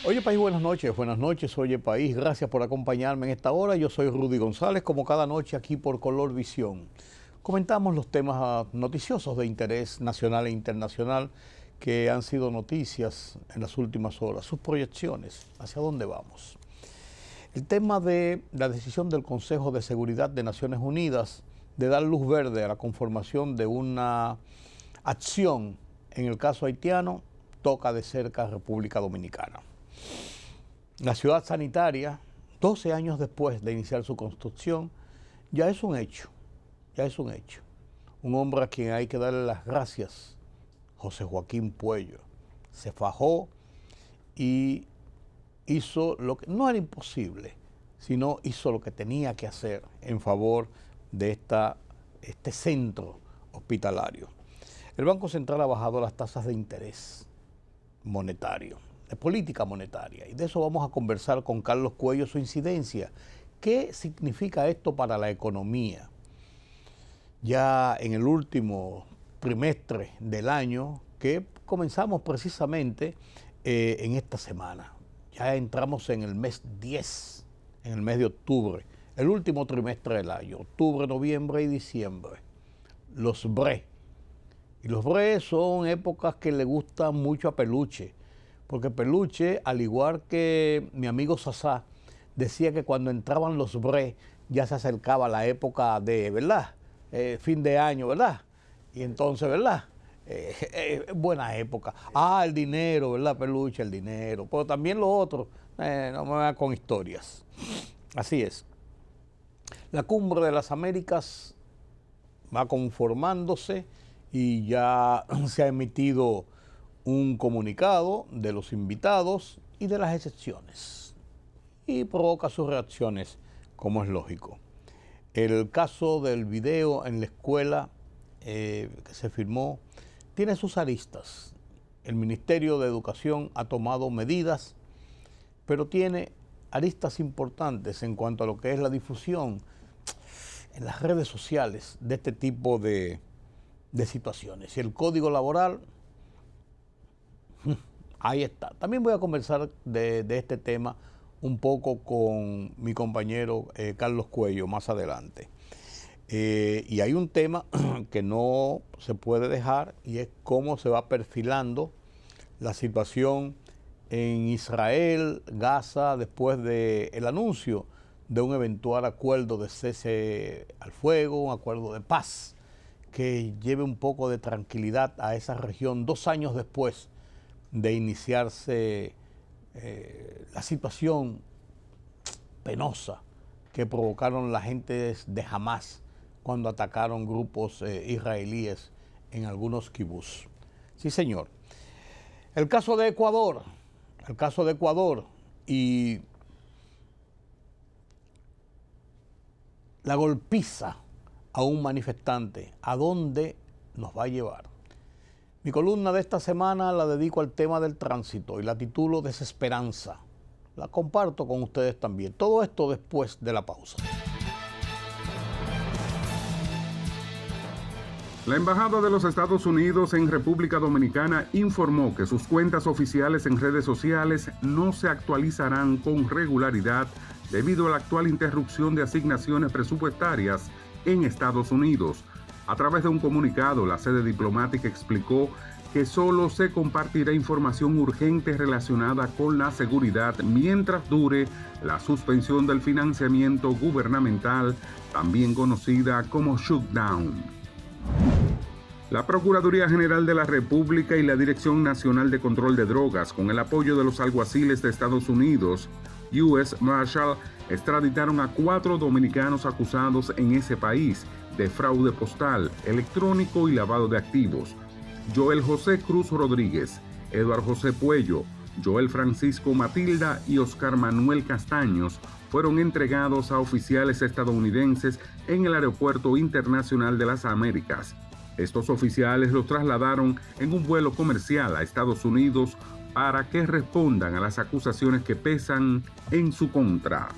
Oye País, buenas noches, oye País, gracias por acompañarme en esta hora. Yo soy Rudy González, como cada noche aquí por Color Visión. Comentamos los temas noticiosos de interés nacional e internacional que han sido noticias en las últimas horas, sus proyecciones, hacia dónde vamos. El tema de la decisión del Consejo de Seguridad de Naciones Unidas de dar luz verde a la conformación de una acción en el caso haitiano toca de cerca a República Dominicana. La ciudad sanitaria, 12 años después de iniciar su construcción, ya es un hecho, Un hombre a quien hay que darle las gracias, José Joaquín Puello, se fajó y hizo lo que no era imposible, sino hizo lo que tenía que hacer en favor de este centro hospitalario. El Banco Central ha bajado las tasas de interés monetario, de política monetaria, y de eso vamos a conversar con Carlos Cuello, su incidencia. ¿Qué significa esto para la economía? Ya en el último trimestre del año, que comenzamos precisamente en esta semana, ya entramos en el mes 10, en el mes de octubre, el último trimestre del año, octubre, noviembre y diciembre, los BRE. Y los BRE son épocas que le gustan mucho a Peluche, porque Peluche, al igual que mi amigo Sasá, decía que cuando entraban los BRE ya se acercaba la época de, ¿verdad? Fin de año, ¿verdad? Y entonces, ¿verdad? Buena época. El dinero, ¿verdad, Peluche? El dinero. Pero también lo otro, no me va con historias. Así es. La Cumbre de las Américas va conformándose y ya se ha emitido un comunicado de los invitados y de las excepciones, y provoca sus reacciones, como es lógico. El caso del video en la escuela que se firmó tiene sus aristas. El Ministerio de Educación ha tomado medidas, pero tiene aristas importantes en cuanto a lo que es la difusión en las redes sociales de este tipo de situaciones. Y el Código Laboral, ahí está. También voy a conversar de este tema un poco con mi compañero Carlos Cuello más adelante. Y hay un tema que no se puede dejar, y es cómo se va perfilando la situación en Israel, Gaza, después del anuncio de un eventual acuerdo de cese al fuego, un acuerdo de paz que lleve un poco de tranquilidad a esa región 2 años después de iniciarse la situación penosa que provocaron la gente de Hamas cuando atacaron grupos israelíes en algunos kibutz. Sí, señor. El caso de Ecuador y la golpiza a un manifestante, ¿a dónde nos va a llevar? Mi columna de esta semana la dedico al tema del tránsito y la titulo Desesperanza. La comparto con ustedes también. Todo esto después de la pausa. La Embajada de los Estados Unidos en República Dominicana informó que sus cuentas oficiales en redes sociales no se actualizarán con regularidad debido a la actual interrupción de asignaciones presupuestarias en Estados Unidos. A través de un comunicado, la sede diplomática explicó que solo se compartirá información urgente relacionada con la seguridad mientras dure la suspensión del financiamiento gubernamental, también conocida como shutdown. La Procuraduría General de la República y la Dirección Nacional de Control de Drogas, con el apoyo de los alguaciles de Estados Unidos, U.S. Marshal, extraditaron a 4 dominicanos acusados en ese país de fraude postal, electrónico y lavado de activos. Joel José Cruz Rodríguez, Eduardo José Puello, Joel Francisco Matilda y Oscar Manuel Castaños fueron entregados a oficiales estadounidenses en el Aeropuerto Internacional de las Américas. Estos oficiales los trasladaron en un vuelo comercial a Estados Unidos para que respondan a las acusaciones que pesan en su contra.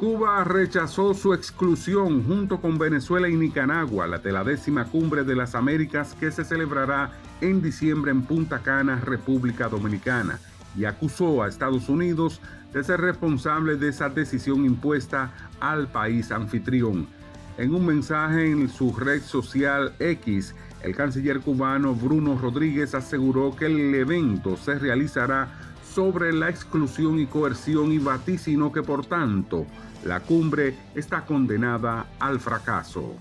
Cuba rechazó su exclusión junto con Venezuela y Nicaragua de la 10ª Cumbre de las Américas que se celebrará en diciembre en Punta Cana, República Dominicana. y acusó a Estados Unidos de ser responsable de esa decisión impuesta al país anfitrión. En un mensaje en su red social X, el canciller cubano Bruno Rodríguez aseguró que el evento se realizará sobre la exclusión y coerción y vaticinó que, por tanto, la cumbre está condenada al fracaso.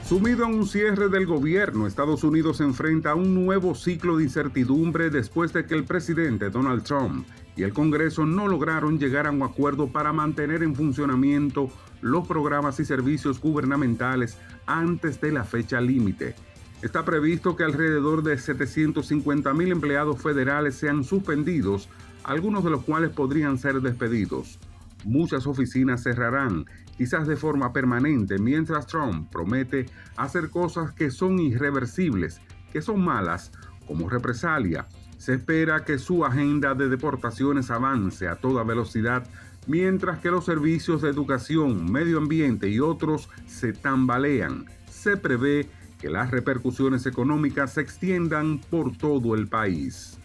Sumido en un cierre del gobierno, Estados Unidos se enfrenta a un nuevo ciclo de incertidumbre después de que el presidente Donald Trump y el Congreso no lograron llegar a un acuerdo para mantener en funcionamiento los programas y servicios gubernamentales antes de la fecha límite. Está previsto que alrededor de 750,000 empleados federales sean suspendidos, algunos de los cuales podrían ser despedidos. Muchas oficinas cerrarán, quizás de forma permanente, mientras Trump promete hacer cosas que son irreversibles, que son malas, como represalia. Se espera que su agenda de deportaciones avance a toda velocidad, mientras que los servicios de educación, medio ambiente y otros se tambalean. Se prevé que las repercusiones económicas se extiendan por todo el país.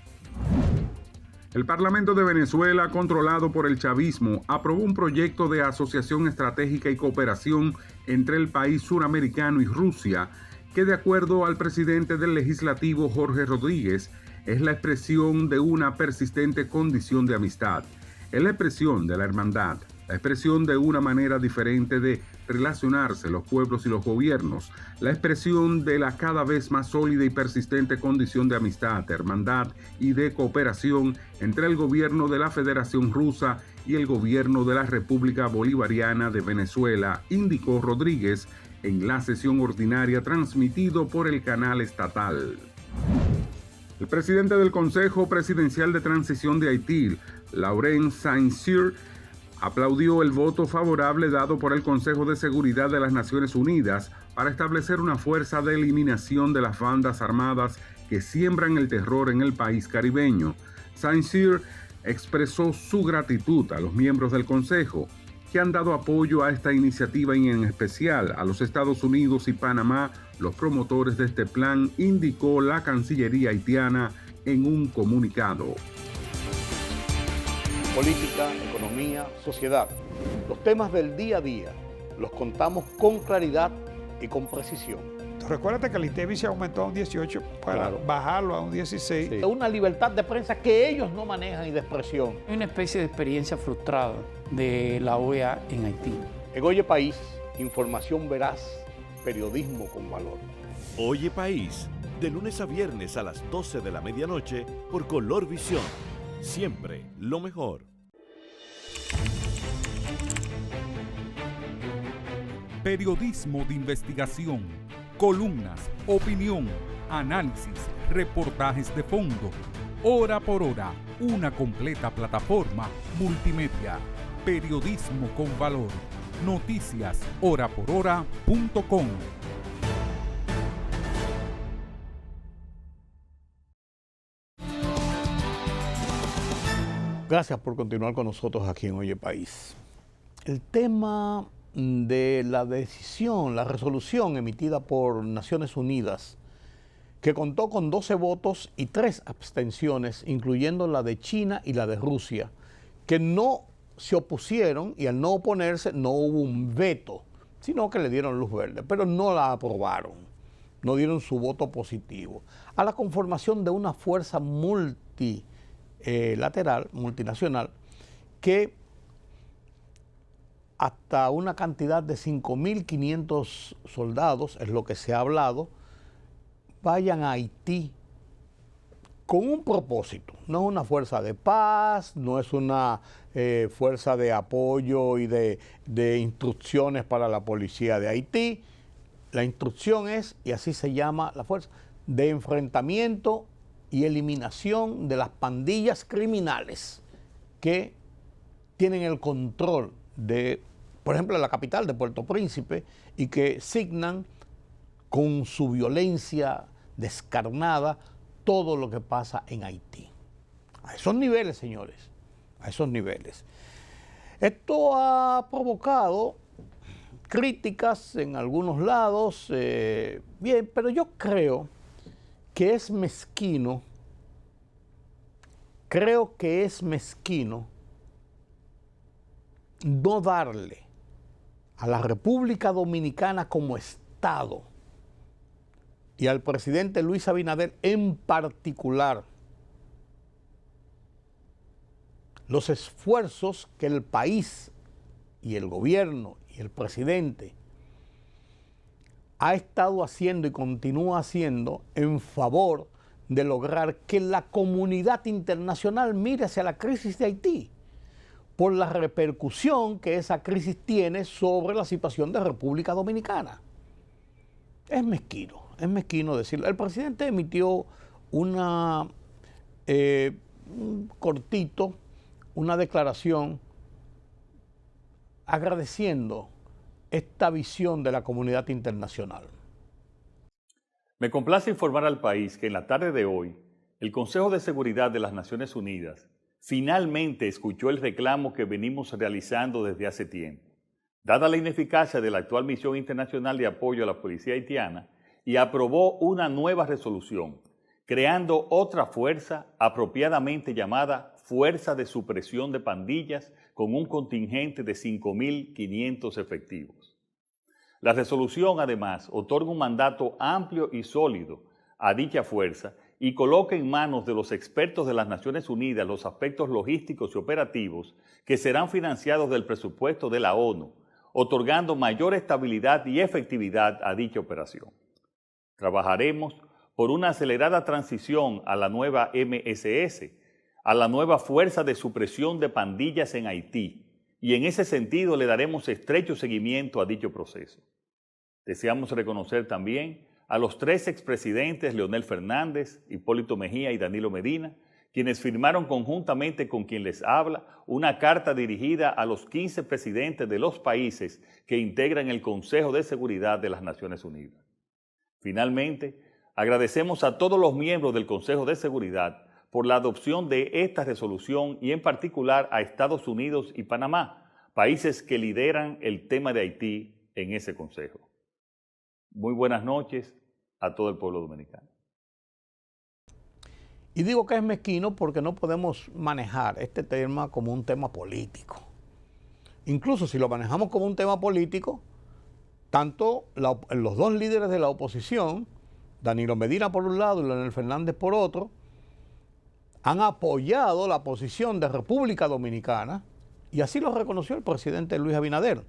El Parlamento de Venezuela, controlado por el chavismo, aprobó un proyecto de asociación estratégica y cooperación entre el país suramericano y Rusia, que, de acuerdo al presidente del legislativo, Jorge Rodríguez, es la expresión de una persistente condición de amistad. Es la expresión de la hermandad, la expresión de una manera diferente de relacionarse los pueblos y los gobiernos, la expresión de la cada vez más sólida y persistente condición de amistad, hermandad y de cooperación entre el gobierno de la Federación Rusa y el gobierno de la República Bolivariana de Venezuela, indicó Rodríguez en la sesión ordinaria transmitido por el canal estatal. El presidente del Consejo Presidencial de Transición de Haití, Laurent Saint-Cyr, aplaudió el voto favorable dado por el Consejo de Seguridad de las Naciones Unidas para establecer una fuerza de eliminación de las bandas armadas que siembran el terror en el país caribeño. Saint-Cyr expresó su gratitud a los miembros del Consejo que han dado apoyo a esta iniciativa y en especial a los Estados Unidos y Panamá, los promotores de este plan, indicó la Cancillería haitiana en un comunicado. Política, economía, sociedad. Los temas del día a día los contamos con claridad y con precisión. Recuérdate que el INTEVI se aumentó a un 18 para bajarlo a un 16. Sí. Una libertad de prensa que ellos no manejan y de expresión. Hay una especie de experiencia frustrada de la OEA en Haití. En Oye País, información veraz, periodismo con valor. Oye País, de lunes a viernes a las 12 de la medianoche por Color Visión. Siempre lo mejor. Periodismo de investigación, columnas, opinión, análisis, reportajes de fondo. Hora por hora, una completa plataforma multimedia. Periodismo con valor. Noticias horaporhora.com. Gracias por continuar con nosotros aquí en Oye País. El tema de la decisión, la resolución emitida por Naciones Unidas, que contó con 12 votos y 3 abstenciones, incluyendo la de China y la de Rusia, que no se opusieron y al no oponerse no hubo un veto, sino que le dieron luz verde, pero no la aprobaron, no dieron su voto positivo a la conformación de una fuerza multilateral, multinacional, que hasta una cantidad de 5.500 soldados, es lo que se ha hablado, vayan a Haití con un propósito. No es una fuerza de paz, no es una fuerza de apoyo y de instrucciones para la policía de Haití. La instrucción es, y así se llama la fuerza, de enfrentamiento y eliminación de las pandillas criminales que tienen el control de, por ejemplo, la capital de Puerto Príncipe y que signan con su violencia descarnada todo lo que pasa en Haití. A esos niveles, señores, a esos niveles. Esto ha provocado críticas en algunos lados, bien, pero yo creo que es mezquino, no darle a la República Dominicana como Estado y al presidente Luis Abinader en particular los esfuerzos que el país y el gobierno y el presidente ha estado haciendo y continúa haciendo en favor de lograr que la comunidad internacional mire hacia la crisis de Haití por la repercusión que esa crisis tiene sobre la situación de República Dominicana. Es mezquino decirlo. El presidente emitió un una declaración agradeciendo esta visión de la comunidad internacional. Me complace informar al país que en la tarde de hoy, el Consejo de Seguridad de las Naciones Unidas finalmente escuchó el reclamo que venimos realizando desde hace tiempo, dada la ineficacia de la actual misión internacional de apoyo a la policía haitiana, y aprobó una nueva resolución, creando otra fuerza apropiadamente llamada Fuerza de Supresión de Pandillas, con un contingente de 5.500 efectivos. La resolución, además, otorga un mandato amplio y sólido a dicha fuerza y coloca en manos de los expertos de las Naciones Unidas los aspectos logísticos y operativos que serán financiados del presupuesto de la ONU, otorgando mayor estabilidad y efectividad a dicha operación. Trabajaremos por una acelerada transición a la nueva MSS, a la nueva Fuerza de Supresión de Pandillas en Haití, y en ese sentido le daremos estrecho seguimiento a dicho proceso. Deseamos reconocer también a los 3 expresidentes Leonel Fernández, Hipólito Mejía y Danilo Medina, quienes firmaron conjuntamente con quien les habla una carta dirigida a los 15 presidentes de los países que integran el Consejo de Seguridad de las Naciones Unidas. Finalmente, agradecemos a todos los miembros del Consejo de Seguridad por la adopción de esta resolución y en particular a Estados Unidos y Panamá, países que lideran el tema de Haití en ese consejo. Muy buenas noches a todo el pueblo dominicano. Y digo que es mezquino porque no podemos manejar este tema como un tema político. Incluso si lo manejamos como un tema político, tanto los 2 líderes de la oposición, Danilo Medina por un lado y Leonel Fernández por otro, han apoyado la posición de República Dominicana, y así lo reconoció el presidente Luis Abinader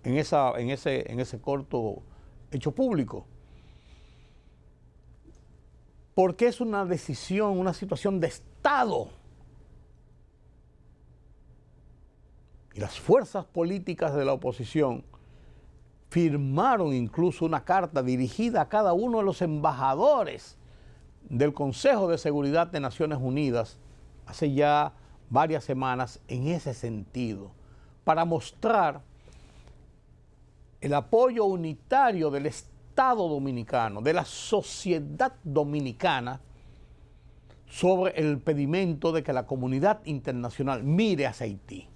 en ese corto hecho público. Porque es una decisión, una situación de Estado. Y las fuerzas políticas de la oposición firmaron incluso una carta dirigida a cada uno de los embajadores del Consejo de Seguridad de Naciones Unidas hace ya varias semanas en ese sentido, para mostrar el apoyo unitario del Estado dominicano, de la sociedad dominicana, sobre el pedimento de que la comunidad internacional mire hacia Haití.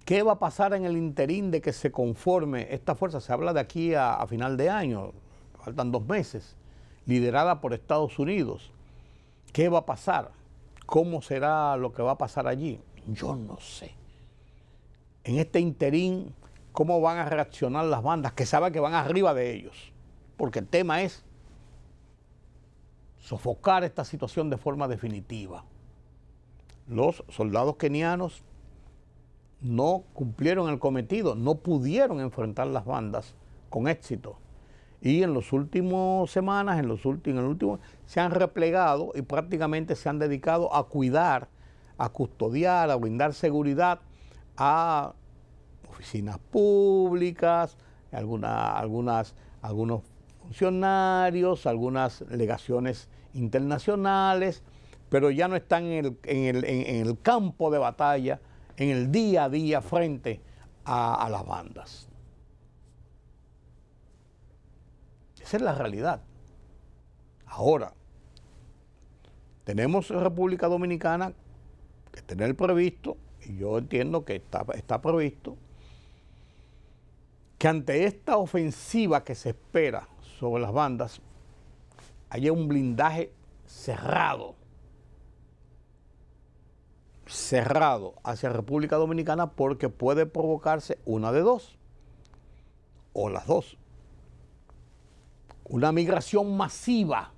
¿Qué va a pasar en el interín de que se conforme esta fuerza? Se habla de aquí a final de año, faltan 2 meses, liderada por Estados Unidos. ¿Qué va a pasar? ¿Cómo será lo que va a pasar allí? Yo no sé. En este interín, ¿cómo van a reaccionar las bandas que saben que van arriba de ellos? Porque el tema es sofocar esta situación de forma definitiva. Los soldados kenianos no cumplieron el cometido, no pudieron enfrentar las bandas con éxito. Y en las últimas semanas, en el último, se han replegado y prácticamente se han dedicado a cuidar, a custodiar, a brindar seguridad a oficinas públicas, algunos funcionarios, algunas legaciones internacionales, pero ya no están en el campo de batalla, en el día a día frente a las bandas. Esa es la realidad. Ahora, tenemos República Dominicana que tener previsto, y yo entiendo que está previsto, que ante esta ofensiva que se espera sobre las bandas, haya un blindaje cerrado hacia República Dominicana, porque puede provocarse una de dos, o las dos. Una migración masiva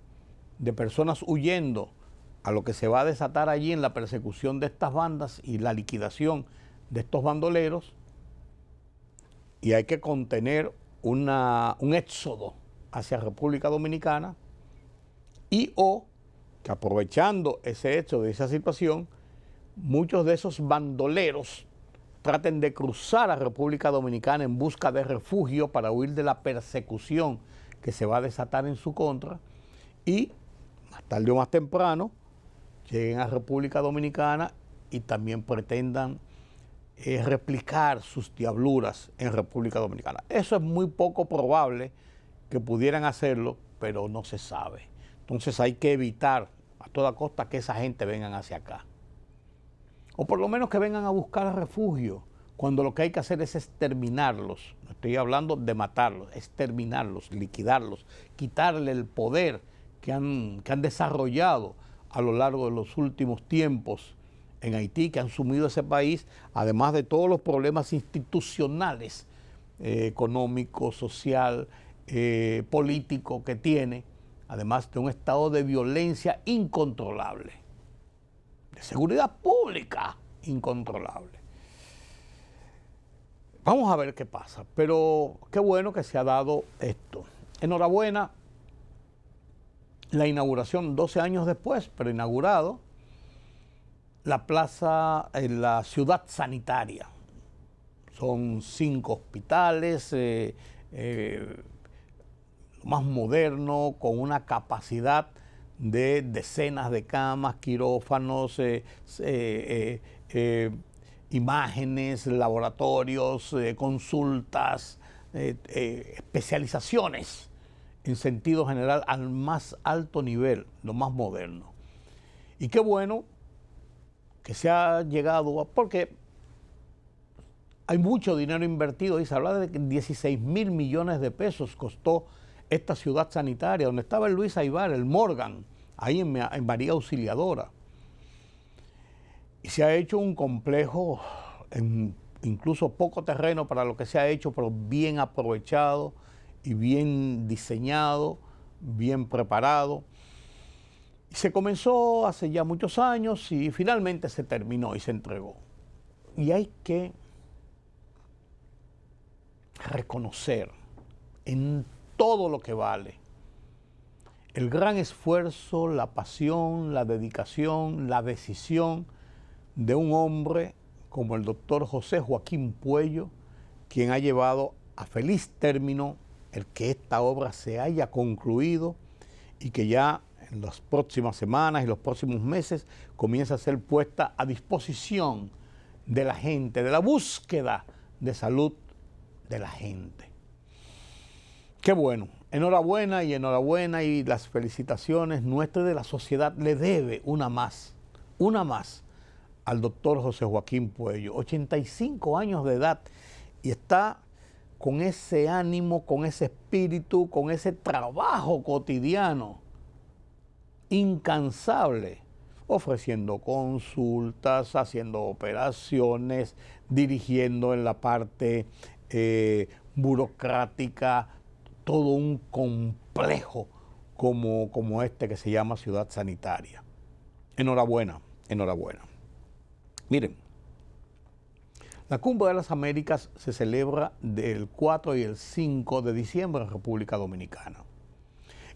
de personas huyendo a lo que se va a desatar allí en la persecución de estas bandas y la liquidación de estos bandoleros, y hay que contener un éxodo hacia República Dominicana, y o que aprovechando ese éxodo de esa situación, muchos de esos bandoleros traten de cruzar a República Dominicana en busca de refugio para huir de la persecución que se va a desatar en su contra, y más tarde o más temprano lleguen a República Dominicana y también pretendan replicar sus diabluras en República Dominicana. Eso es muy poco probable que pudieran hacerlo, pero no se sabe. Entonces hay que evitar a toda costa que esa gente vengan hacia acá. O por lo menos que vengan a buscar refugio, cuando lo que hay que hacer es exterminarlos. No estoy hablando de matarlos, exterminarlos, liquidarlos, quitarle el poder que han desarrollado a lo largo de los últimos tiempos en Haití, que han sumido ese país, además de todos los problemas institucionales, económico, social, político que tiene, además de un estado de violencia incontrolable, de seguridad pública incontrolable. Vamos a ver qué pasa, pero qué bueno que se ha dado esto. Enhorabuena, la inauguración 12 años después, pero inaugurado, la plaza en la ciudad sanitaria. Son 5 hospitales, más moderno, con una capacidad de decenas de camas, quirófanos, imágenes, laboratorios, consultas, especializaciones en sentido general al más alto nivel, lo más moderno. Y qué bueno que se ha llegado, porque hay mucho dinero invertido, y se habla de que 16.000 millones de pesos costó esta ciudad sanitaria, donde estaba el Luis Aybar, el Morgan, ahí en María Auxiliadora. Y se ha hecho un complejo, incluso poco terreno para lo que se ha hecho, pero bien aprovechado y bien diseñado, bien preparado. Y se comenzó hace ya muchos años y finalmente se terminó y se entregó. Y hay que reconocer en todo lo que vale el gran esfuerzo, la pasión, la dedicación, la decisión de un hombre como el doctor José Joaquín Puello, quien ha llevado a feliz término el que esta obra se haya concluido y que ya en las próximas semanas y los próximos meses comienza a ser puesta a disposición de la gente, de la búsqueda de salud de la gente. Qué bueno, enhorabuena y las felicitaciones nuestras de la sociedad le debe una más al doctor José Joaquín Puello, 85 años de edad, y está con ese ánimo, con ese espíritu, con ese trabajo cotidiano incansable, ofreciendo consultas, haciendo operaciones, dirigiendo en la parte burocrática, todo un complejo como este que se llama Ciudad Sanitaria. Enhorabuena, enhorabuena. Miren, la Cumbre de las Américas se celebra del 4 y el 5 de diciembre en República Dominicana.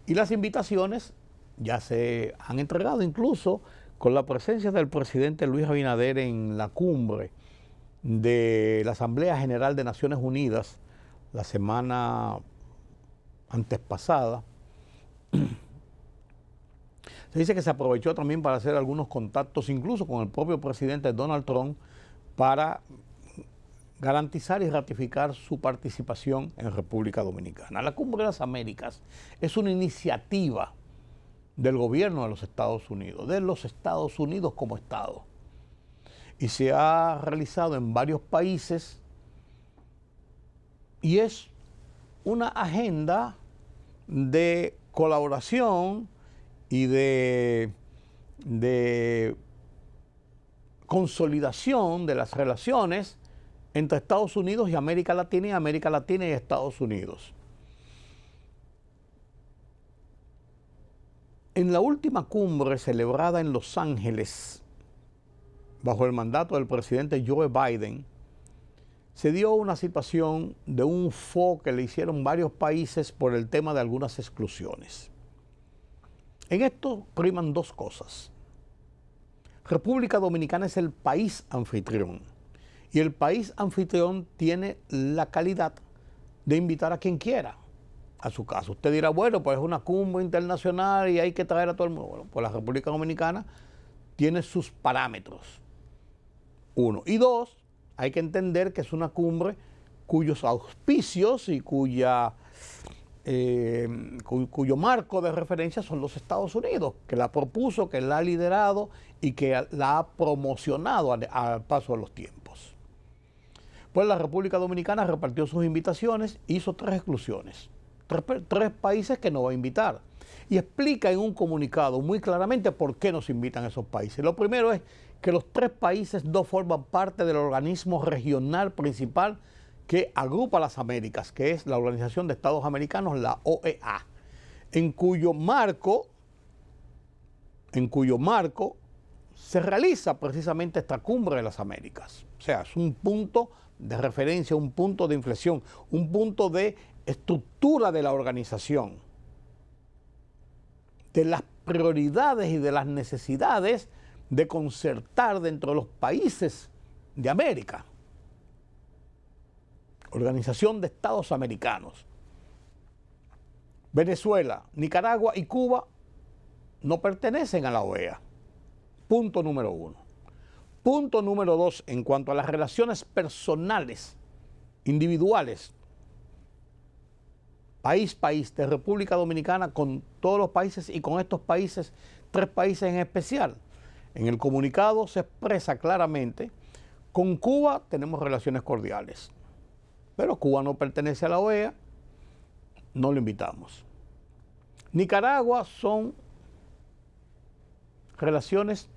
Y las invitaciones ya se han entregado, incluso con la presencia del presidente Luis Abinader en la cumbre de la Asamblea General de Naciones Unidas la semana antes pasada. Se dice que se aprovechó también para hacer algunos contactos, incluso con el propio presidente Donald Trump, para garantizar y ratificar su participación en República Dominicana. La Cumbre de las Américas es una iniciativa del gobierno de los Estados Unidos como Estado. Y se ha realizado en varios países y es una agenda de colaboración y de consolidación de las relaciones entre Estados Unidos y América Latina y Estados Unidos. En la última cumbre celebrada en Los Ángeles, bajo el mandato del presidente Joe Biden, se dio una situación de un fo que le hicieron varios países por el tema de algunas exclusiones. En esto priman dos cosas. República Dominicana es el país anfitrión y el país anfitrión tiene la calidad de invitar a quien quiera a su casa. Usted dirá, bueno, pues es una cumbre internacional y hay que traer a todo el mundo. Bueno, pues la República Dominicana tiene sus parámetros. Uno. Y dos, hay que entender que es una cumbre cuyos auspicios y cuyo marco de referencia son los Estados Unidos, que la propuso, que la ha liderado y que la ha promocionado al paso de los tiempos. Pues la República Dominicana repartió sus invitaciones, hizo 3 exclusiones, tres países que no va a invitar. Y explica en un comunicado muy claramente por qué nos invitan esos países. Lo primero es que los 3 países no forman parte del organismo regional principal que agrupa las Américas, que es la Organización de Estados Americanos, la OEA, en cuyo marco se realiza precisamente esta cumbre de las Américas. O sea, es un punto de referencia, un punto de inflexión, un punto de estructura de la organización, de las prioridades y de las necesidades de concertar dentro de los países de América. Organización de Estados Americanos. Venezuela, Nicaragua y Cuba no pertenecen a la OEA. Punto número 1. Punto número 2, en cuanto a las relaciones personales, individuales, país de República Dominicana con todos los países y con estos países, 3 países en especial. En el comunicado se expresa claramente, con Cuba tenemos relaciones cordiales, pero Cuba no pertenece a la OEA, no lo invitamos. Nicaragua son relaciones.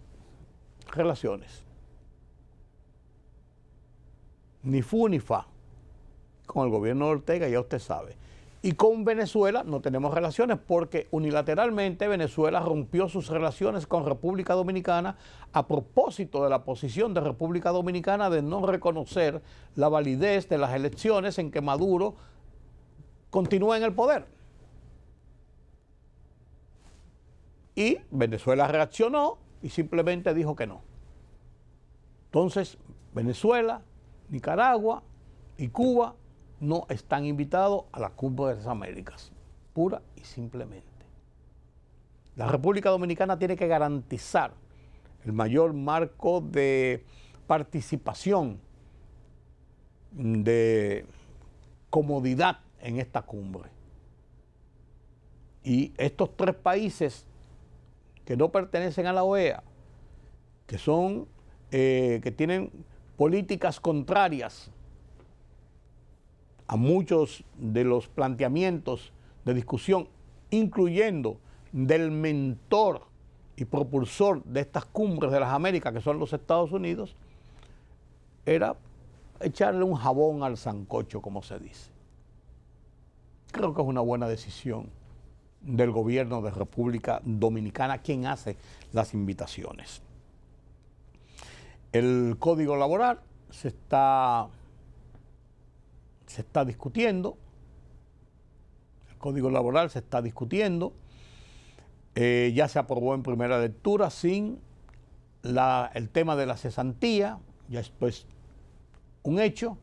Ni fu ni fa. Con el gobierno de Ortega ya usted sabe. Y con Venezuela no tenemos relaciones porque unilateralmente Venezuela rompió sus relaciones con República Dominicana a propósito de la posición de República Dominicana de no reconocer la validez de las elecciones en que Maduro continúa en el poder. Y Venezuela reaccionó y simplemente dijo que no. Entonces, Venezuela, Nicaragua y Cuba no están invitados a la cumbre de las Américas, pura y simplemente. La República Dominicana tiene que garantizar el mayor marco de participación, de comodidad en esta cumbre. Y estos 3 países que no pertenecen a la OEA, que tienen políticas contrarias a muchos de los planteamientos de discusión, incluyendo del mentor y propulsor de estas cumbres de las Américas, que son los Estados Unidos, era echarle un jabón al sancocho, como se dice. Creo que es una buena decisión del gobierno de República Dominicana quien hace las invitaciones. El Código Laboral se está discutiendo. El Código Laboral se está discutiendo. Ya se aprobó en primera lectura sin el tema de la cesantía. Ya esto es un hecho.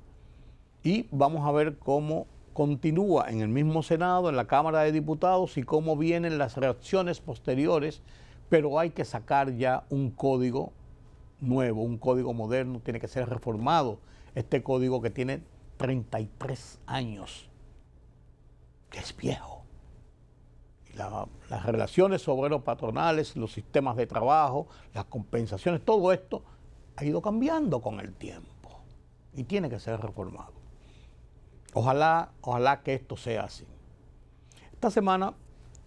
Y vamos a ver cómo continúa en el mismo Senado, en la Cámara de Diputados y cómo vienen las reacciones posteriores. Pero hay que sacar ya un código nuevo, un código moderno. Tiene que ser reformado. Este código que tiene 33 años, que es viejo. Y las relaciones obrero-patronales, los sistemas de trabajo, las compensaciones, todo esto ha ido cambiando con el tiempo y tiene que ser reformado. Ojalá que esto sea así. Esta semana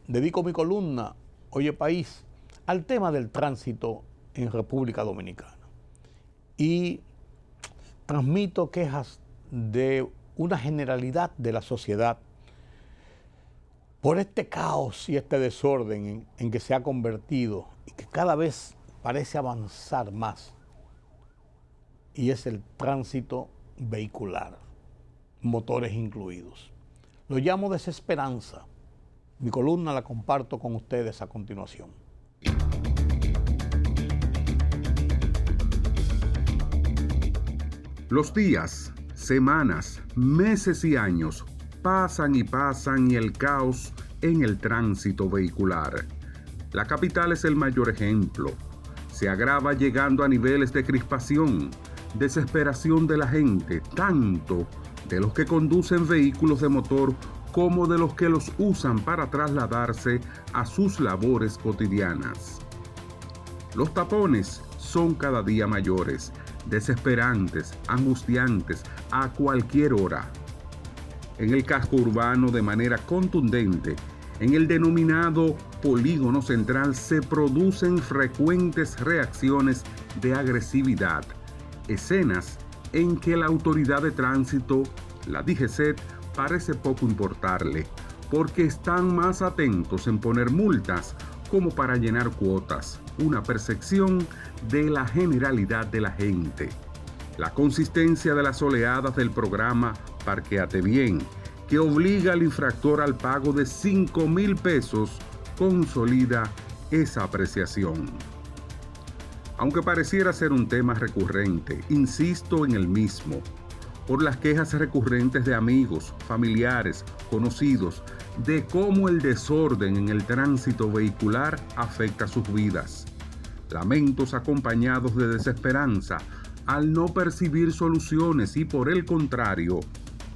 dedico mi columna, Oye País, al tema del tránsito en República Dominicana. Y transmito quejas de una generalidad de la sociedad por este caos y este desorden en que se ha convertido y que cada vez parece avanzar más. Y es el tránsito vehicular, motores incluidos. Lo llamo desesperanza. Mi columna la comparto con ustedes a continuación. Los días, semanas, meses y años pasan y el caos en el tránsito vehicular. La capital es el mayor ejemplo. Se agrava llegando a niveles de crispación, desesperación de la gente, tanto de los que conducen vehículos de motor como de los que los usan para trasladarse a sus labores cotidianas. Los tapones son cada día mayores, desesperantes, angustiantes, a cualquier hora. En el casco urbano, de manera contundente, en el denominado polígono central, se producen frecuentes reacciones de agresividad, escenas en que la autoridad de tránsito, la DGCET, parece poco importarle, porque están más atentos en poner multas como para llenar cuotas, una percepción de la generalidad de la gente. La consistencia de las oleadas del programa Parquéate Bien, que obliga al infractor al pago de 5,000 pesos, consolida esa apreciación. Aunque pareciera ser un tema recurrente, insisto en el mismo, por las quejas recurrentes de amigos, familiares, conocidos, de cómo el desorden en el tránsito vehicular afecta sus vidas. Lamentos acompañados de desesperanza al no percibir soluciones y, por el contrario,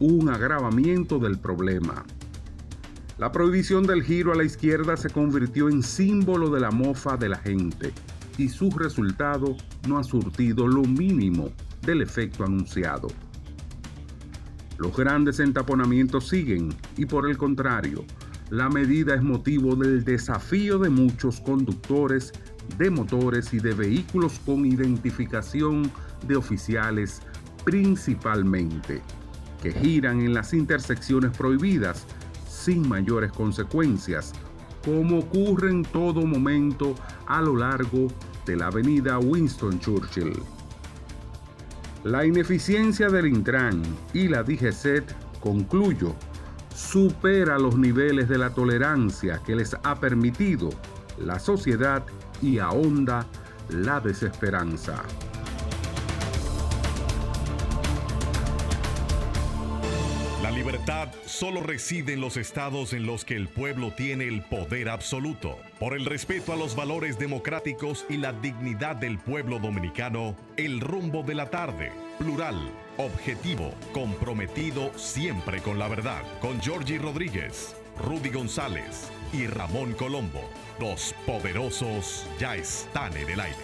un agravamiento del problema. La prohibición del giro a la izquierda se convirtió en símbolo de la mofa de la gente y su resultado no ha surtido lo mínimo del efecto anunciado. Los grandes entaponamientos siguen y, por el contrario, la medida es motivo del desafío de muchos conductores de motores y de vehículos con identificación de oficiales principalmente, que giran en las intersecciones prohibidas sin mayores consecuencias, como ocurre en todo momento a lo largo de la avenida Winston Churchill. La ineficiencia del Intran y la DGCET, concluyo, supera los niveles de la tolerancia que les ha permitido la sociedad y ahonda la desesperanza. La libertad solo reside en los estados en los que el pueblo tiene el poder absoluto. Por el respeto a los valores democráticos y la dignidad del pueblo dominicano, El Rumbo de la Tarde, plural, objetivo, comprometido siempre con la verdad. Con Georgie Rodríguez, Rudy González y Ramón Colombo. Los poderosos ya están en el aire.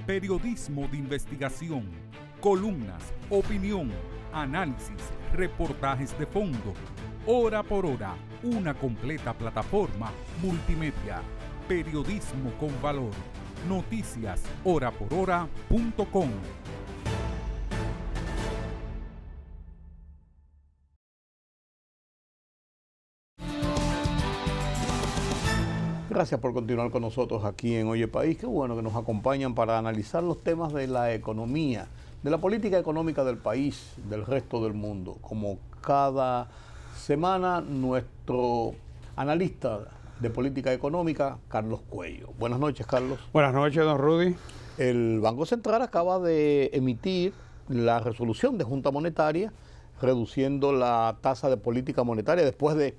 Periodismo de investigación, columnas, opinión, análisis, reportajes de fondo, hora por hora, una completa plataforma multimedia. Periodismo con valor. Noticias horaporhora.com. Gracias por continuar con nosotros aquí en Oye País. Qué bueno que nos acompañan para analizar los temas de la economía, de la política económica del país, del resto del mundo. Como cada semana, nuestro analista de política económica, Carlos Cuello. Buenas noches, Carlos. Buenas noches, don Rudy. El Banco Central acaba de emitir la resolución de Junta Monetaria reduciendo la tasa de política monetaria después de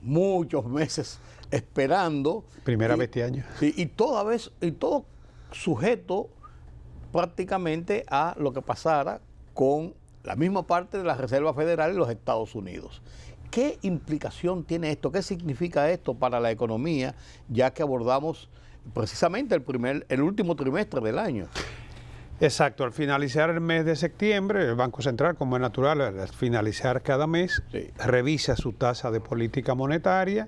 muchos meses esperando. Primera vez este año. Sí, y todo sujeto prácticamente a lo que pasara con la misma parte de la Reserva Federal en los Estados Unidos. ¿Qué implicación tiene esto? ¿Qué significa esto para la economía? Ya que abordamos precisamente el último trimestre del año. Exacto, al finalizar el mes de septiembre, el Banco Central, como es natural, al finalizar cada mes, revisa su tasa de política monetaria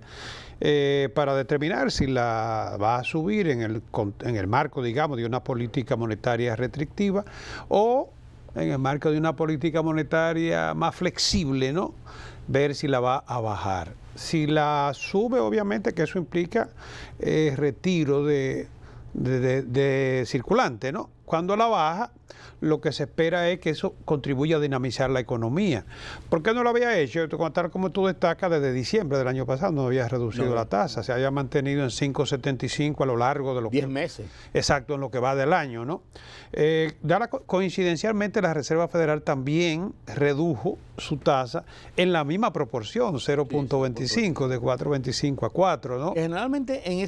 para determinar si la va a subir en el marco, digamos, de una política monetaria restrictiva o en el marco de una política monetaria más flexible, ¿no? Ver si la va a bajar. Si la sube, obviamente que eso implica retiro de circulante, ¿no? Cuando la baja, lo que se espera es que eso contribuya a dinamizar la economía. ¿Por qué no lo había hecho? Tal como tú destacas, desde diciembre del año pasado no había reducido la tasa, se había mantenido en 5.75 a lo largo de los 10 meses. Exacto, en lo que va del año, ¿no? Coincidencialmente, la Reserva Federal también redujo su tasa en la misma proporción, 0.25, de 4.25 a 4, ¿no? Generalmente en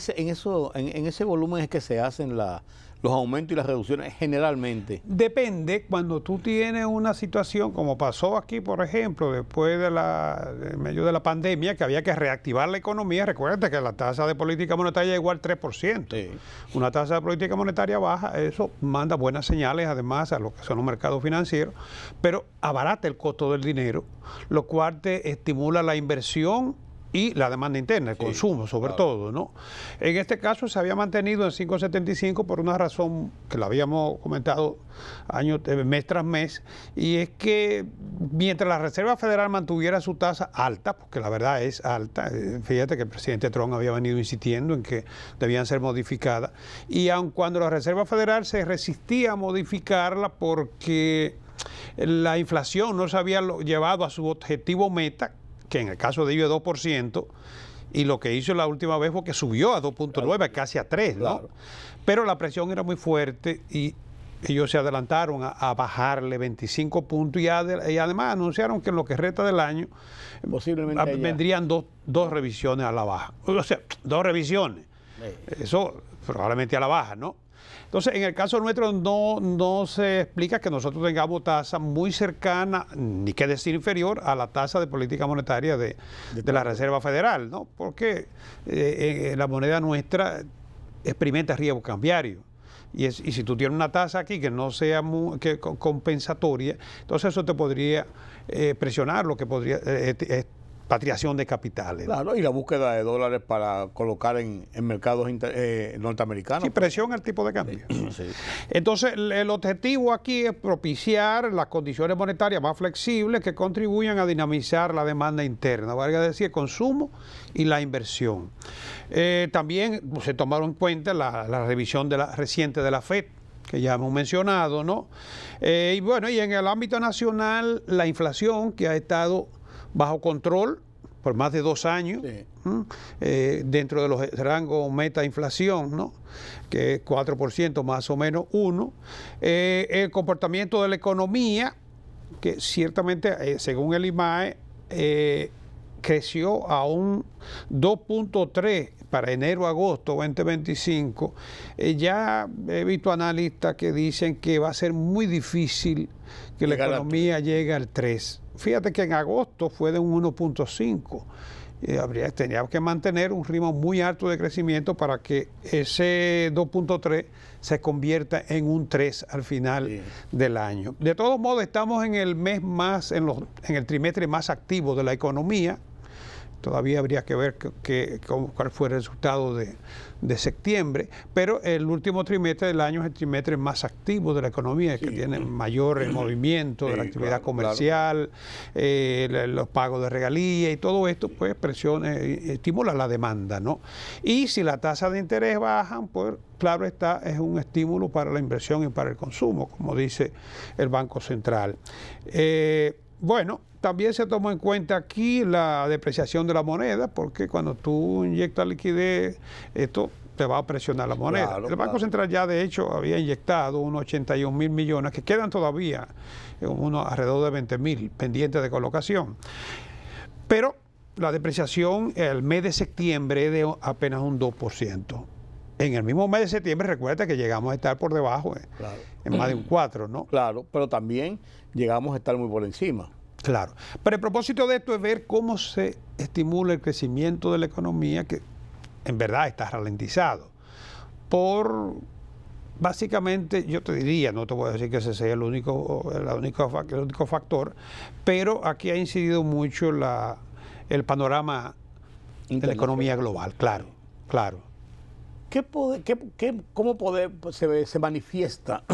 ese volumen es que se hacen los aumentos y las reducciones, generalmente. Depende, cuando tú tienes una situación como pasó aquí, por ejemplo, después en medio de la pandemia, que había que reactivar la economía. Recuerda que la tasa de política monetaria llegó al 3%. Sí. Una tasa de política monetaria baja, eso manda buenas señales además a lo que son los mercados financieros, pero abarata el costo del dinero, lo cual te estimula la inversión y la demanda interna, el consumo sobre todo, ¿no? En este caso se había mantenido en 5.75 por una razón que la habíamos comentado mes tras mes, y es que mientras la Reserva Federal mantuviera su tasa alta, porque la verdad es alta, fíjate que el presidente Trump había venido insistiendo en que debían ser modificadas, y aun cuando la Reserva Federal se resistía a modificarla porque la inflación no se había llevado a su objetivo meta, que en el caso de ellos es 2%, y lo que hizo la última vez fue que subió a 2.9, casi a 3, ¿no? Claro. Pero la presión era muy fuerte y ellos se adelantaron a bajarle 25 puntos y además anunciaron que en lo que resta del año posiblemente vendrían dos revisiones a la baja. O sea, 2 revisiones. Eso probablemente a la baja, ¿no? Entonces, en el caso nuestro no se explica que nosotros tengamos tasa muy cercana, ni que decir inferior, a la tasa de política monetaria de la Reserva Federal, ¿no? Porque la moneda nuestra experimenta riesgo cambiario. Y si tú tienes una tasa aquí que no sea compensatoria, entonces eso te podría presionar, lo que podría patriación de capitales. Claro, y la búsqueda de dólares para colocar en mercados norteamericanos. Sí, presión al tipo de cambio. Sí. Entonces, el objetivo aquí es propiciar las condiciones monetarias más flexibles que contribuyan a dinamizar la demanda interna, valga decir, el consumo y la inversión. También se tomaron en cuenta la revisión reciente de la FED, que ya hemos mencionado, ¿no? Y bueno, y en el ámbito nacional, la inflación, que ha estado bajo control por más de 2 años, dentro de los rangos meta inflación, ¿no? Que es 4% más o menos 1. El comportamiento de la economía, que ciertamente, según el IMAE, creció a un 2.3 para enero-agosto 2025. Ya he visto analistas que dicen que va a ser muy difícil que la economía llegue al 3. Fíjate que en agosto fue de un 1.5. Tenía que mantener un ritmo muy alto de crecimiento para que ese 2.3 se convierta en un 3 al final del año. De todos modos, estamos en el mes más, en el trimestre más activo de la economía. Todavía habría que ver cuál fue el resultado de septiembre, pero el último trimestre del año es el trimestre más activo de la economía, que tiene mayor movimiento de la actividad comercial, los pagos de regalías y todo esto, pues estimula la demanda, ¿no? Y si la tasa de interés bajan, pues claro está, es un estímulo para la inversión y para el consumo, como dice el Banco Central. Bueno, también se tomó en cuenta aquí la depreciación de la moneda, porque cuando tú inyectas liquidez, esto te va a presionar la moneda. Claro, el Banco Central ya de hecho había inyectado unos 81.000 millones, que quedan todavía alrededor de 20.000 pendientes de colocación. Pero la depreciación el mes de septiembre es de apenas un 2%. En el mismo mes de septiembre, recuerda que llegamos a estar por debajo, en más de un 4%, ¿no? Claro, pero también llegamos a estar muy por encima. Claro. Pero el propósito de esto es ver cómo se estimula el crecimiento de la economía, que en verdad está ralentizado. básicamente, yo te diría, no te voy a decir que ese sea el único factor, pero aquí ha incidido mucho el panorama de la economía global, claro. ¿Cómo se manifiesta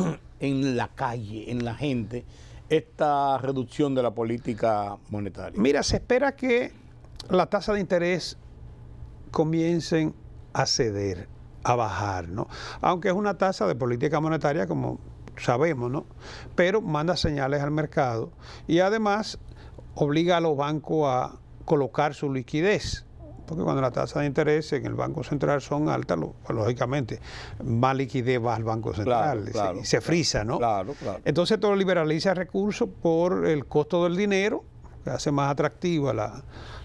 en la calle, en la gente, esta reducción de la política monetaria? Mira, se espera que la tasa de interés comiencen a ceder, a bajar, ¿no? Aunque es una tasa de política monetaria, como sabemos, ¿no? Pero manda señales al mercado y además obliga a los bancos a colocar su liquidez. Porque cuando la tasa de interés en el Banco Central son altas, lógicamente, más liquidez va al Banco Central, y se frisa, ¿no? Claro. Entonces todo liberaliza recursos por el costo del dinero, que hace más atractiva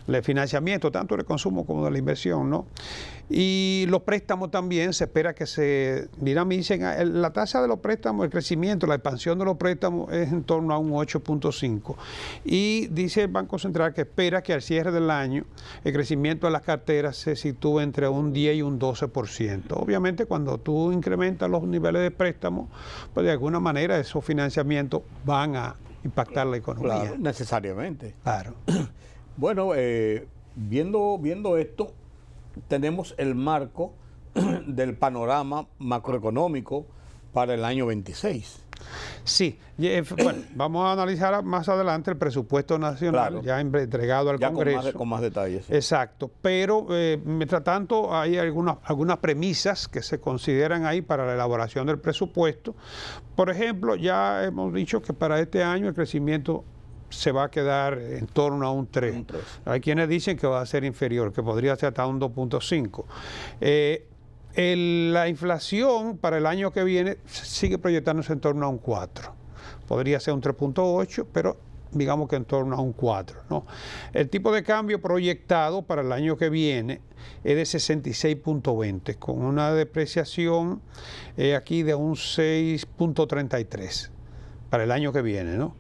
el financiamiento, tanto del consumo como de la inversión, ¿no? Y los préstamos también se espera que se dinamicen. La tasa de los préstamos, el crecimiento, la expansión de los préstamos es en torno a un 8.5. Y dice el Banco Central que espera que al cierre del año el crecimiento de las carteras se sitúe entre un 10 y un 12%. Obviamente cuando tú incrementas los niveles de préstamos, pues de alguna manera esos financiamientos van a impactar la economía. Claro, necesariamente. Claro. Bueno, viendo esto, tenemos el marco del panorama macroeconómico para el año 26. Sí, bueno, vamos a analizar más adelante el presupuesto nacional, ya entregado al Congreso. Con más detalles. Sí. Exacto, pero mientras tanto hay algunas premisas que se consideran ahí para la elaboración del presupuesto. Por ejemplo, ya hemos dicho que para este año el crecimiento se va a quedar en torno a un 3. Hay quienes dicen que va a ser inferior, que podría ser hasta un 2.5. La inflación para el año que viene sigue proyectándose en torno a un 4. Podría ser un 3.8, pero digamos que en torno a un 4, ¿no? El tipo de cambio proyectado para el año que viene es de 66.20, con una depreciación aquí de un 6.33 para el año que viene, ¿no?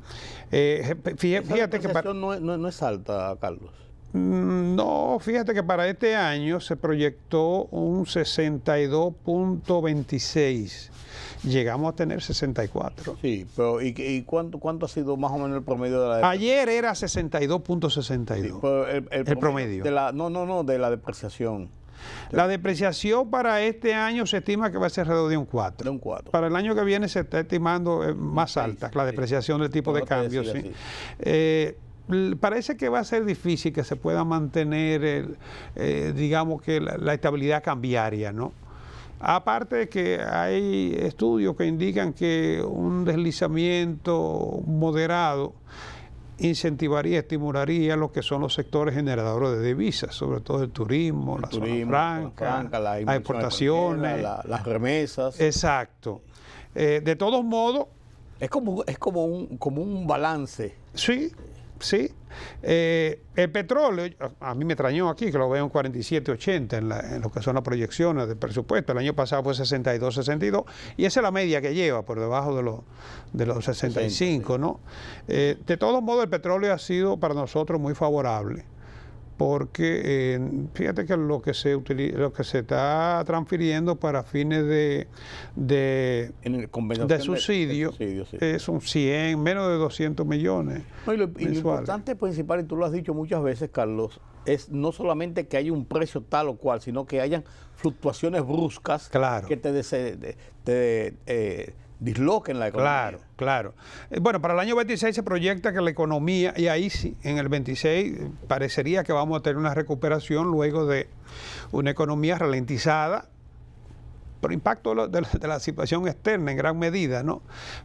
Fíjate que no es alta, Carlos. No, fíjate que para este año se proyectó un 62.26. Llegamos a tener 64. Sí, pero ¿y cuánto ha sido más o menos el promedio de la Ayer era 62.62. Sí, el promedio. De la depreciación. La depreciación para este año se estima que va a ser alrededor de un 4. De un 4. Para el año que viene se está estimando más alta, la depreciación del tipo de cambio. Sí. Parece que va a ser difícil que se pueda mantener, digamos que la estabilidad cambiaria, ¿no? Aparte de que hay estudios que indican que un deslizamiento moderado incentivaría, estimularía lo que son los sectores generadores de divisas, sobre todo el turismo, la zona franca, las exportaciones, las remesas. Exacto. De todos modos, es como un balance. Sí. El petróleo, a mí me extrañó aquí que lo veo en 47.80 en lo que son las proyecciones del presupuesto. El año pasado fue 62.62 y esa es la media que lleva, por debajo de los 65, ¿no? De todos modos, el petróleo ha sido para nosotros muy favorable, porque fíjate que lo que se está transfiriendo para fines de subsidio, sí, es un 100, menos de 200 millones. No, y lo importante principal, y tú lo has dicho muchas veces, Carlos, es no solamente que haya un precio tal o cual, sino que hayan fluctuaciones bruscas que te disloquen la economía. Claro. Bueno, para el año 26 se proyecta que la economía, y ahí sí, en el 26 parecería que vamos a tener una recuperación luego de una economía ralentizada por impacto de la situación externa en gran medida, ¿no?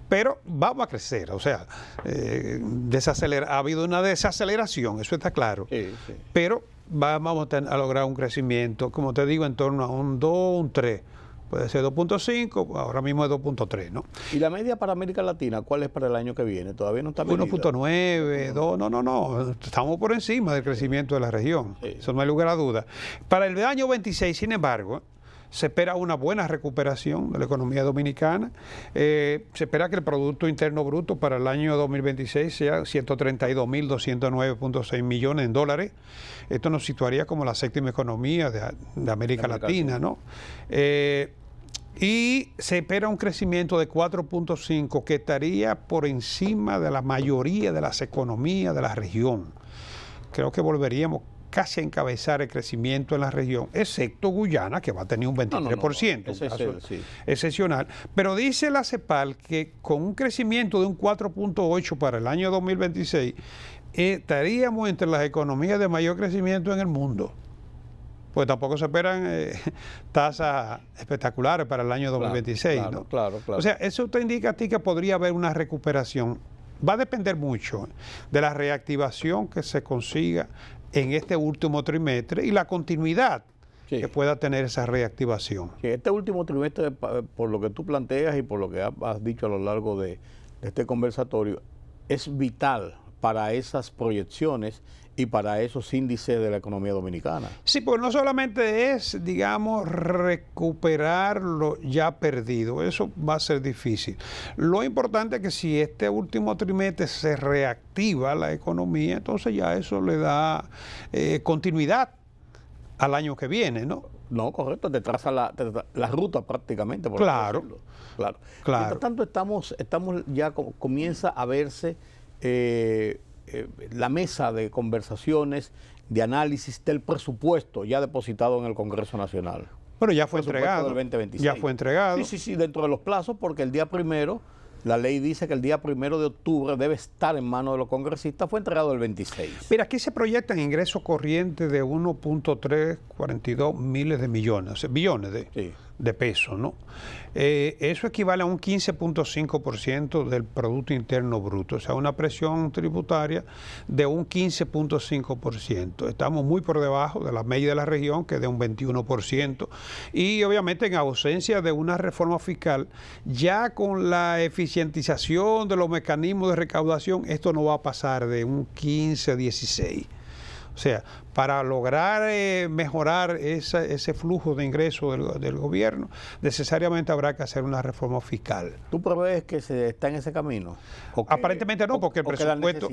Pero vamos a crecer, o sea, ha habido una desaceleración, eso está claro. Sí. Pero vamos a lograr un crecimiento, como te digo, en torno a un 2, un 3. Puede ser 2.5, ahora mismo es 2.3, ¿no? ¿Y la media para América Latina cuál es para el año que viene? Todavía no está medida. 1.9, 2, no. Estamos por encima del crecimiento de la región. Sí. Eso no hay lugar a dudas. Para el año 26, sin embargo, se espera una buena recuperación de la economía dominicana. Se espera que el Producto Interno Bruto para el año 2026 sea 132.209.6 millones en dólares. Esto nos situaría como la séptima economía de América Latina, ¿no? Y se espera un crecimiento de 4.5 que estaría por encima de la mayoría de las economías de la región. Creo que volveríamos casi a encabezar el crecimiento en la región, excepto Guyana, que va a tener un 23%, Ese un caso sí. excepcional. Pero dice la CEPAL que con un crecimiento de un 4.8 para el año 2026, estaríamos entre las economías de mayor crecimiento en el mundo. Pues tampoco se esperan tasas espectaculares para el año 2026. Claro, ¿no? claro. O sea, eso te indica a ti que podría haber una recuperación. Va a depender mucho de la reactivación que se consiga en este último trimestre y la continuidad que pueda tener esa reactivación. Sí, este último trimestre, por lo que tú planteas y por lo que has dicho a lo largo de este conversatorio, es vital para esas proyecciones y para esos índices de la economía dominicana. Sí, pues no solamente es, digamos, recuperar lo ya perdido, eso va a ser difícil. Lo importante es que si este último trimestre se reactiva la economía, entonces ya eso le da continuidad al año que viene, ¿no? No, correcto, te traza la ruta prácticamente. Por Claro. decirlo. Claro. Claro. Mientras tanto, estamos ya comienza a verse la mesa de conversaciones, de análisis del presupuesto ya depositado en el Congreso Nacional. Bueno, ya fue Presupuesto entregado. del 2026. Ya fue entregado. Sí, dentro de los plazos, porque el día primero, la ley dice que el día 1 de octubre debe estar en manos de los congresistas, fue entregado el 26. Mira, aquí se proyectan ingresos corrientes de 1.342 miles de millones, o sea, billones de pesos, ¿no? Eso equivale a un 15.5% del Producto Interno Bruto, o sea, una presión tributaria de un 15.5%. Estamos muy por debajo de la media de la región, que es de un 21%, y obviamente en ausencia de una reforma fiscal, ya con la eficientización de los mecanismos de recaudación, esto no va a pasar de un 15 a 16%. O sea, para lograr mejorar ese flujo de ingresos del gobierno, necesariamente habrá que hacer una reforma fiscal. ¿Tú prevés que se está en ese camino? Aparentemente no, porque el presupuesto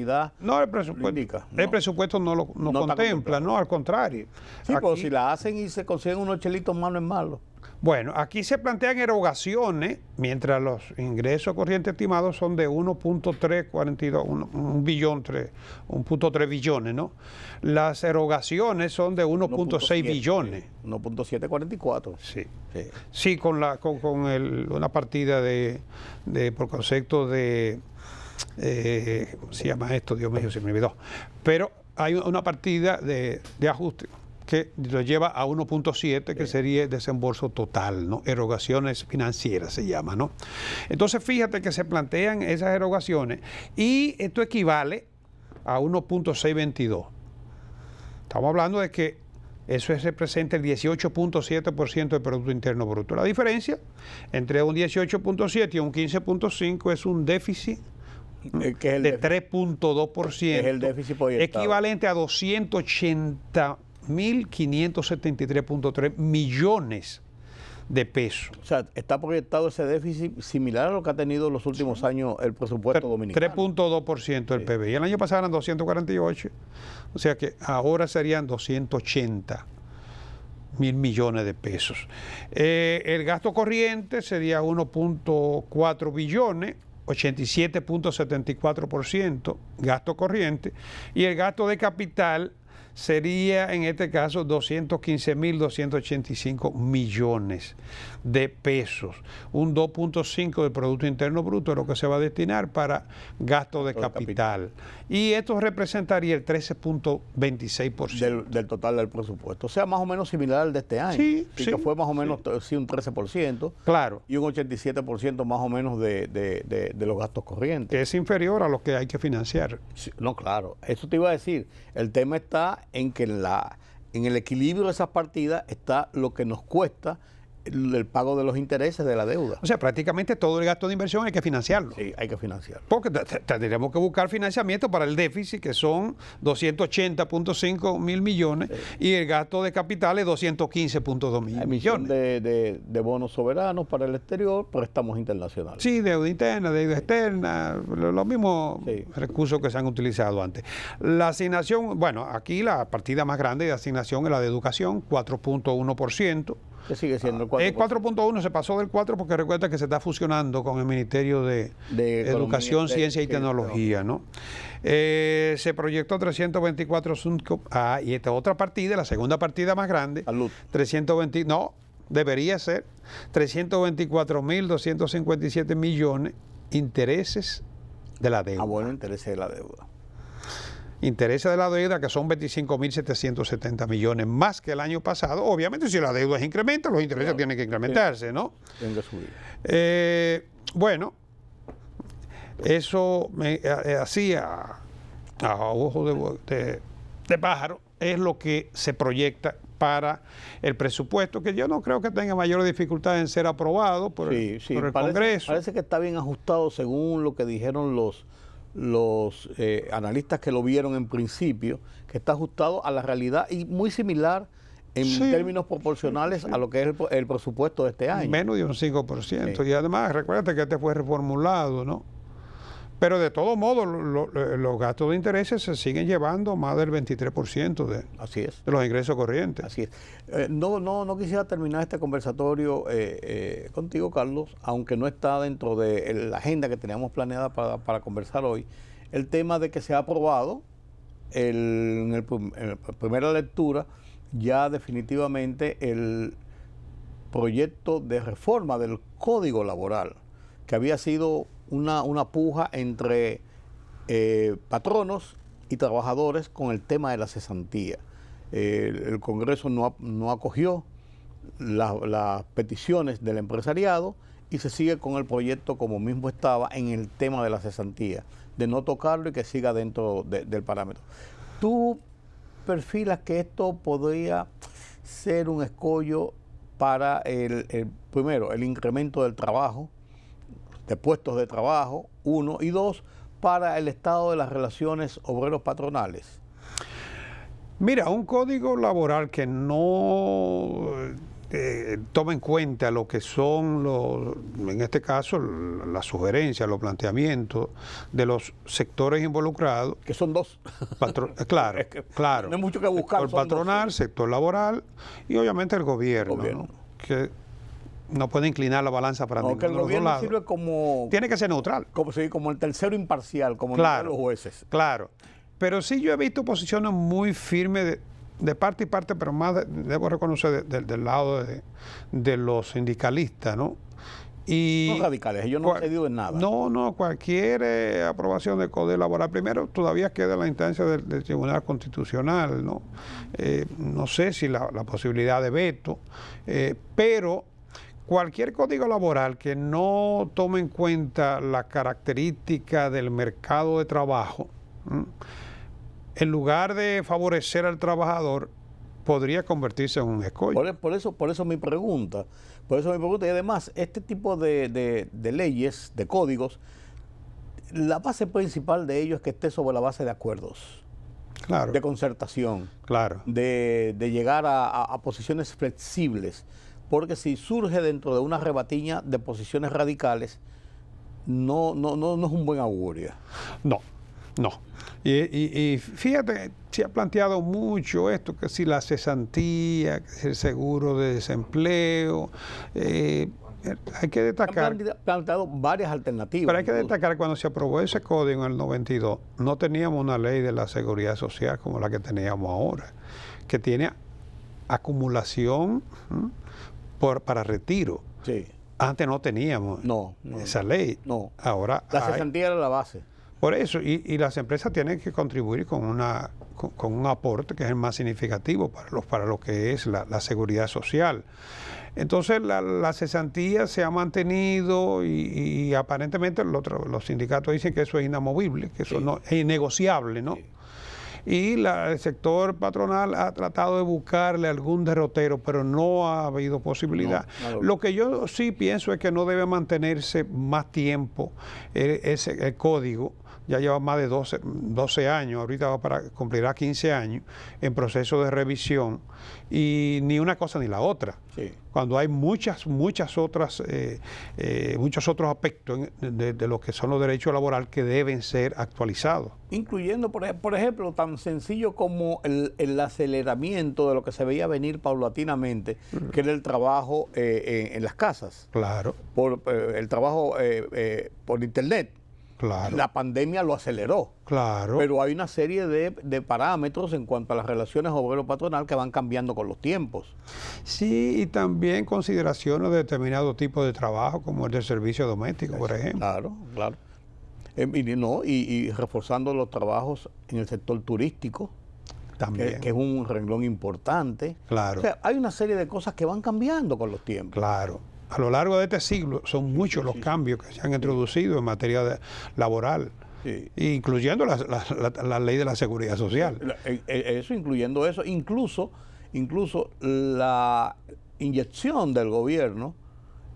el presupuesto no lo contempla, no, al contrario. Sí, pero si la hacen y se consiguen unos chelitos malo en malo. Bueno, aquí se plantean erogaciones, mientras los ingresos corrientes estimados son de 1.342, 1.3 billones, ¿no? Las erogaciones son de 1.6 billones. 1.744. Sí, con una partida por concepto de, ¿cómo se llama esto? Dios mío, se me olvidó. Pero hay una partida de ajuste que lo lleva a 1.7, que sería el desembolso total, ¿no? Erogaciones financieras se llama, ¿no? Entonces, fíjate que se plantean esas erogaciones y esto equivale a 1.622. Estamos hablando de que eso representa el 18.7% del Producto Interno Bruto. La diferencia entre un 18.7 y un 15.5 es un déficit de 3.2%, es el déficit proyectado, equivalente a 280.573.3 millones de pesos. O sea, está proyectado ese déficit similar a lo que ha tenido en los últimos años el presupuesto dominicano. 3.2% del PBI. El año pasado eran 248, o sea que ahora serían 280 mil millones de pesos. El gasto corriente sería 1.4 billones, 87.74% gasto corriente, y el gasto de capital sería en este caso 215.285 millones de pesos. Un 2.5 del Producto Interno Bruto es lo que se va a destinar para gasto de capital. Y esto representaría el 13.26% del total del presupuesto. O sea, más o menos similar al de este año. Sí, que fue más o menos un 13%. Claro. Y un 87% más o menos de los gastos corrientes. Que es inferior a lo que hay que financiar. Sí, no, claro. Eso te iba a decir. El tema está en que en el equilibrio de esas partidas está lo que nos cuesta el pago de los intereses de la deuda. O sea, prácticamente todo el gasto de inversión hay que financiarlo. Sí, hay que financiarlo. Porque tendríamos que buscar financiamiento para el déficit, que son 280.5 mil millones, y el gasto de capital es 215.2 mil millones. De bonos soberanos para el exterior, préstamos internacionales. Sí, deuda interna, deuda externa, los mismos recursos que se han utilizado antes. La asignación, bueno, aquí la partida más grande de asignación es la de educación, 4.1%. ¿Qué sigue siendo el 4%? El 4.1 se pasó del 4 porque recuerda que se está fusionando con el Ministerio de Educación, Ciencia y Tecnología, ¿no? Se proyectó 324. Y esta otra partida, la segunda partida más grande. Salud. 320, no, debería ser 324.257 millones intereses de la deuda. Bueno, intereses de la deuda. Intereses de la deuda que son 25.770 millones más que el año pasado. Obviamente si la deuda se incrementa, los intereses tienen que incrementarse, ¿no? Tienen que subir. Bueno, eso así a ojo de pájaro es lo que se proyecta para el presupuesto, que yo no creo que tenga mayor dificultad en ser aprobado por el Congreso. Parece que está bien ajustado según lo que dijeron los analistas que lo vieron en principio, que está ajustado a la realidad y muy similar en términos proporcionales a lo que es el presupuesto de este año. Menos de un 5%. Y además, recuérdate que este fue reformulado, ¿no? Pero de todo modo, los gastos de intereses se siguen llevando más del 23% de los ingresos corrientes. Así es. No quisiera terminar este conversatorio contigo, Carlos, aunque no está dentro de la agenda que teníamos planeada para conversar hoy, el tema de que se ha aprobado en primera lectura ya definitivamente el proyecto de reforma del Código Laboral, que había sido una puja entre patronos y trabajadores con el tema de la cesantía. El Congreso no acogió las peticiones del empresariado y se sigue con el proyecto como mismo estaba en el tema de la cesantía, de no tocarlo y que siga dentro del parámetro. ¿Tú perfilas que esto podría ser un escollo para primero, el incremento del trabajo, de puestos de trabajo, 1, y 2, para el estado de las relaciones obreros patronales? Mira, un código laboral que no toma en cuenta lo que son en este caso, las sugerencias, los planteamientos de los sectores involucrados. Que son dos. Claro, claro. No hay mucho que buscar. Sector patronal, sector laboral y obviamente el gobierno. ¿No? Que no puede inclinar la balanza para ninguno de los dos lados. El gobierno sirve como... Tiene que ser neutral. Como el tercero imparcial, como los jueces. Claro. Pero sí yo he visto posiciones muy firmes de parte y parte, pero más debo reconocer del lado de los sindicalistas, ¿no? Y no radicales, ellos no han cedido en nada. No, cualquier aprobación del Código Laboral. Primero, todavía queda la instancia del Tribunal Constitucional, ¿no? No sé si la posibilidad de veto, pero cualquier código laboral que no tome en cuenta la característica del mercado de trabajo, en lugar de favorecer al trabajador, podría convertirse en un escollo. Por eso mi pregunta. Y además, este tipo de leyes, de códigos, la base principal de ellos es que esté sobre la base de acuerdos. Claro. De concertación. Claro. De llegar a posiciones flexibles. Porque si surge dentro de una rebatiña de posiciones radicales, no es un buen augurio. No. Y fíjate, se ha planteado mucho esto, que si la cesantía, que si el seguro de desempleo, hay que destacar... Se han planteado varias alternativas. Pero hay que destacar que cuando se aprobó ese código en el 92, no teníamos una ley de la seguridad social como la que teníamos ahora, que tiene acumulación para retiro. Sí. Antes no teníamos esa ley. No. Ahora la cesantía era la base. Por eso, y las empresas tienen que contribuir con un aporte que es el más significativo para lo que es la seguridad social. Entonces la cesantía se ha mantenido y aparentemente los sindicatos dicen que eso es inamovible, que eso no es innegociable, ¿no? Sí. Y el sector patronal ha tratado de buscarle algún derrotero, pero no ha habido posibilidad. Lo que yo sí pienso es que no debe mantenerse más tiempo el código ya lleva más de 12 años, ahorita cumplirá 15 años en proceso de revisión, y ni una cosa ni la otra. Sí. Cuando hay muchos otros aspectos de lo que son los derechos laborales que deben ser actualizados. Incluyendo, por ejemplo, tan sencillo como el aceleramiento de lo que se veía venir paulatinamente, que era el trabajo en las casas. Claro. El trabajo por internet. Claro. La pandemia lo aceleró. Claro. Pero hay una serie de parámetros en cuanto a las relaciones obrero-patronal que van cambiando con los tiempos. Sí, y también consideraciones de determinado tipo de trabajo, como el del servicio doméstico, por ejemplo. Claro, claro. Y reforzando los trabajos en el sector turístico, También. que es un renglón importante. Claro. O sea, hay una serie de cosas que van cambiando con los tiempos. Claro. A lo largo de este siglo son muchos los cambios que se han introducido en materia laboral, Sí. incluyendo la ley de la seguridad social. Eso, incluyendo eso, incluso la inyección del gobierno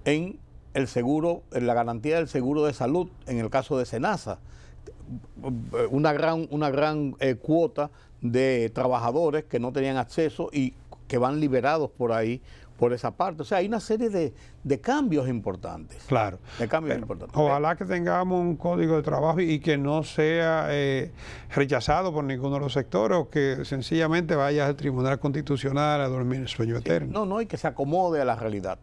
en el seguro, en la garantía del seguro de salud en el caso de SENASA. Una gran cuota de trabajadores que no tenían acceso y que van liberados por ahí, por esa parte. O sea, hay una serie de cambios importantes. Claro. De cambios importantes. Ojalá que tengamos un código de trabajo y que no sea rechazado por ninguno de los sectores, o que sencillamente vaya al Tribunal Constitucional a dormir el sueño eterno. No, y que se acomode a la realidad.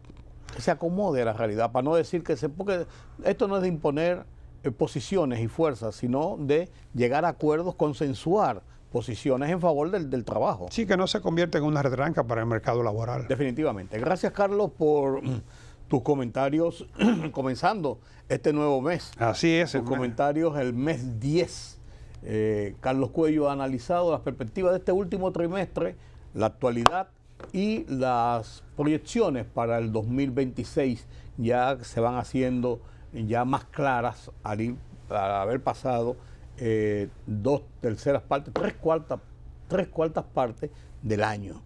Que se acomode a la realidad, para no decir porque esto no es de imponer posiciones y fuerzas, sino de llegar a acuerdos, consensuar posiciones en favor del trabajo. Sí, que no se convierta en una retranca para el mercado laboral. Definitivamente. Gracias, Carlos, por tus comentarios comenzando este nuevo mes. Así es. Tus comentarios el mes 10. Carlos Cuello ha analizado las perspectivas de este último trimestre, la actualidad y las proyecciones para el 2026 ya se van haciendo ya más claras al haber pasado 2/3 partes, 3/4 partes del año.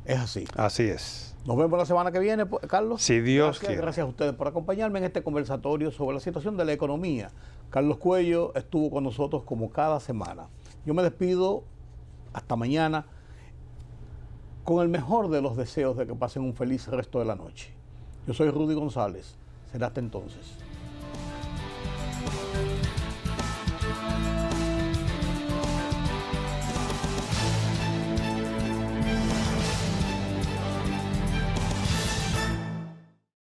Es así. Así es. Nos vemos la semana que viene, Carlos. Si Dios quiere. Gracias a ustedes por acompañarme en este conversatorio sobre la situación de la economía. Carlos Cuello estuvo con nosotros como cada semana. Yo me despido hasta mañana con el mejor de los deseos de que pasen un feliz resto de la noche. Yo soy Rudy González. Será hasta entonces.